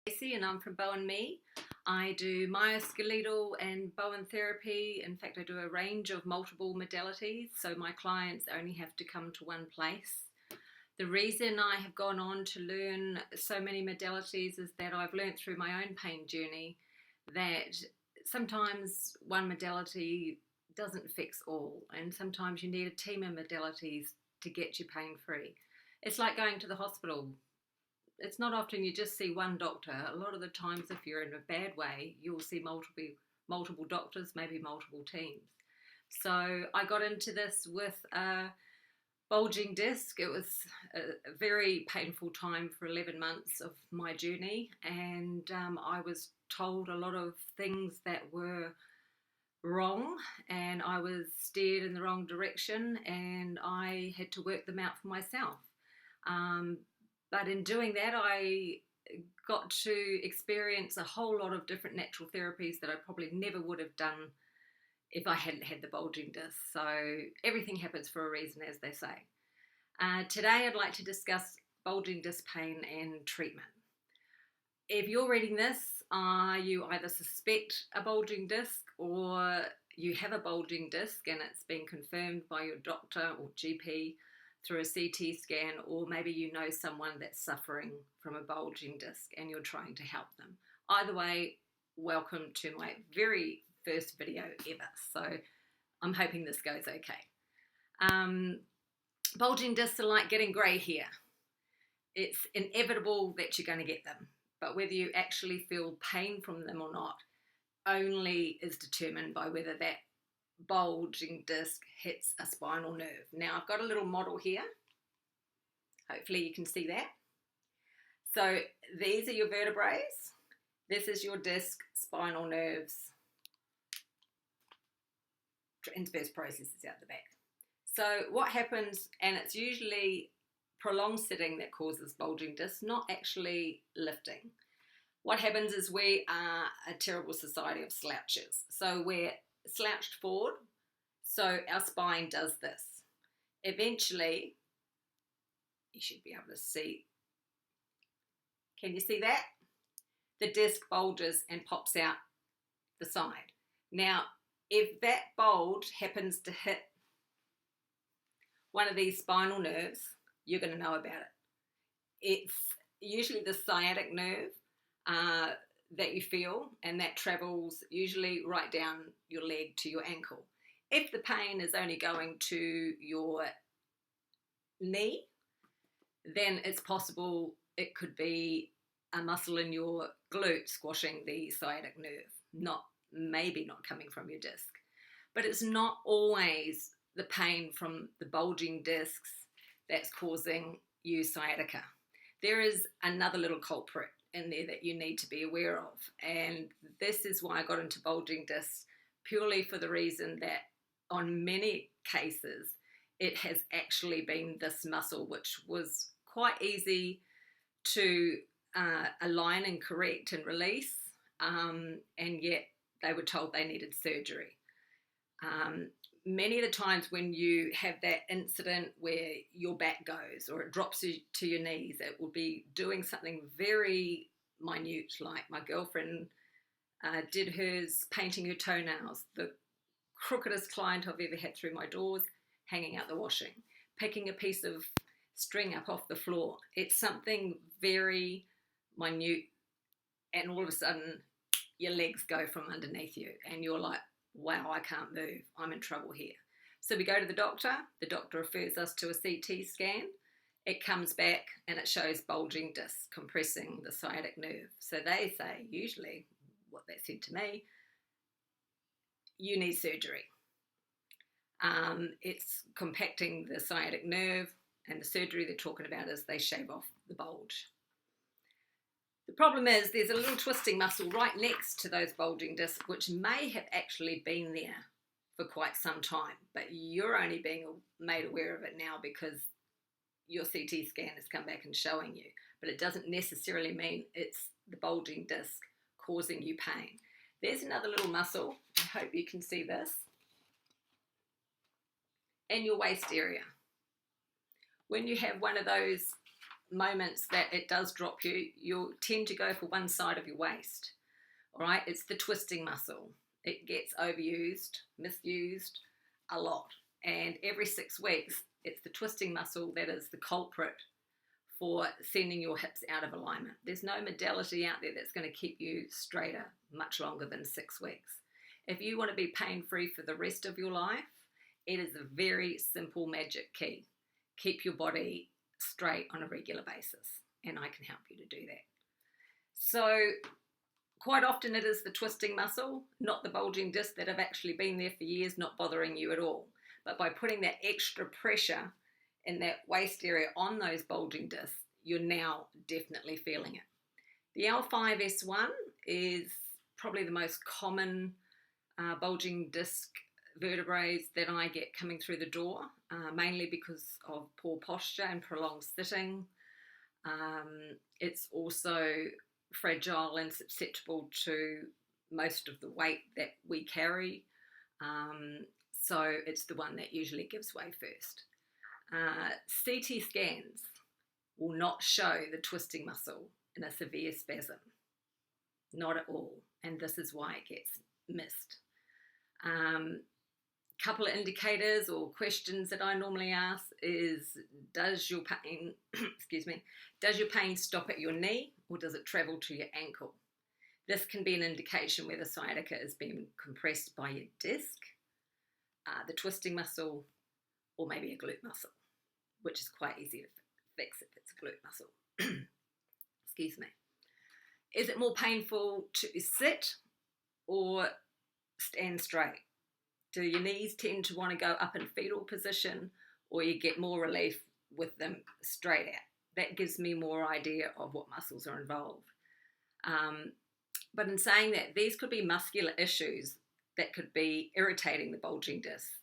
Casey and I'm from Bow and Me. I do musculoskeletal and Bowen therapy. In fact, I do a range of multiple modalities, so my clients only have to come to one place. The reason I have gone on to learn so many modalities is that I've learned through my own pain journey that sometimes one modality doesn't fix all, and sometimes you need a team of modalities to get you pain free. It's like going to the hospital. It's not often you just see one doctor. A lot of the times, if you're in a bad way, you'll see multiple doctors, maybe multiple teams. So I got into this with a bulging disc. It was a very painful time for 11 months of my journey, and I was told a lot of things that were wrong, and I was steered in the wrong direction, and I had to work them out for myself. Um, but in doing that, I got to experience a whole lot of different natural therapies that I probably never would have done if I hadn't had the bulging disc. So everything happens for a reason, as they say. Today, I'd like to discuss bulging disc pain and treatment. If you're reading this, you either suspect a bulging disc or you have a bulging disc and it's been confirmed by your doctor or GP through a CT scan, or maybe you know someone that's suffering from a bulging disc and you're trying to help them. Either way, welcome to my very first video ever. So I'm hoping this goes okay. Bulging discs are like getting grey hair. It's inevitable that you're going to get them, but whether you actually feel pain from them or not only is determined by whether that bulging disc hits a spinal nerve. Now I've got a little model here. Hopefully you can see that. So these are your vertebrae. This is your disc, spinal nerves, transverse processes out the back. So what happens, and it's usually prolonged sitting that causes bulging disc, not actually lifting. What happens is we are a terrible society of slouches. So we're slouched forward, so our spine does this. Eventually, you should be able to see. Can you see that? The disc bulges and pops out the side. Now, if that bulge happens to hit one of these spinal nerves, you're going to know about it. It's usually the sciatic nerve that you feel, and that travels usually right down your leg to your ankle. If the pain is only going to your knee, then it's possible it could be a muscle in your glute squashing the sciatic nerve, maybe not coming from your disc. But it's not always the pain from the bulging discs that's causing you sciatica. There is another little culprit in there that you need to be aware of, and this is why I got into bulging discs, purely for the reason that on many cases it has actually been this muscle, which was quite easy to align and correct and release, and yet they were told they needed surgery. Many of the times when you have that incident where your back goes or it drops you to your knees, it will be doing something very minute, like my girlfriend did hers painting her toenails, the crookedest client I've ever had through my doors, hanging out the washing, picking a piece of string up off the floor. It's something very minute, and all of a sudden your legs go from underneath you and you're like, wow, I can't move, I'm in trouble here. So we go to the doctor refers us to a CT scan, it comes back and it shows bulging discs compressing the sciatic nerve. So they say, usually, what they said to me, you need surgery. It's compacting the sciatic nerve, and the surgery they're talking about is they shave off the bulge. The problem is there's a little twisting muscle right next to those bulging discs, which may have actually been there for quite some time, but you're only being made aware of it now because your CT scan has come back and showing you, but it doesn't necessarily mean it's the bulging disc causing you pain. There's another little muscle, I hope you can see this, in your waist area. When you have one of those moments that it does drop you, you'll tend to go for one side of your waist. All right, it's the twisting muscle. It gets overused, misused a lot. And every 6 weeks, it's the twisting muscle that is the culprit for sending your hips out of alignment. There's no modality out there that's going to keep you straighter much longer than 6 weeks. If you want to be pain-free for the rest of your life, it is a very simple magic key. Keep your body straight on a regular basis, and I can help you to do that. So quite often it is the twisting muscle, not the bulging disc that have actually been there for years, not bothering you at all. But by putting that extra pressure in that waist area on those bulging discs, you're now definitely feeling it. The L5S1 is probably the most common bulging disc vertebrae that I get coming through the door, mainly because of poor posture and prolonged sitting. It's also fragile and susceptible to most of the weight that we carry. So it's the one that usually gives way first. CT scans will not show the twisting muscle in a severe spasm. Not at all. And this is why it gets missed. Couple of indicators or questions that I normally ask is, does your pain, does your pain stop at your knee or does it travel to your ankle? This can be an indication whether sciatica is being compressed by your disc, the twisting muscle, or maybe a glute muscle, which is quite easy to fix if it's a glute muscle. Excuse me. Is it more painful to sit or stand straight? Do your knees tend to want to go up in fetal position, or you get more relief with them straight out? That gives me more idea of what muscles are involved. But in saying that, these could be muscular issues that could be irritating the bulging disc.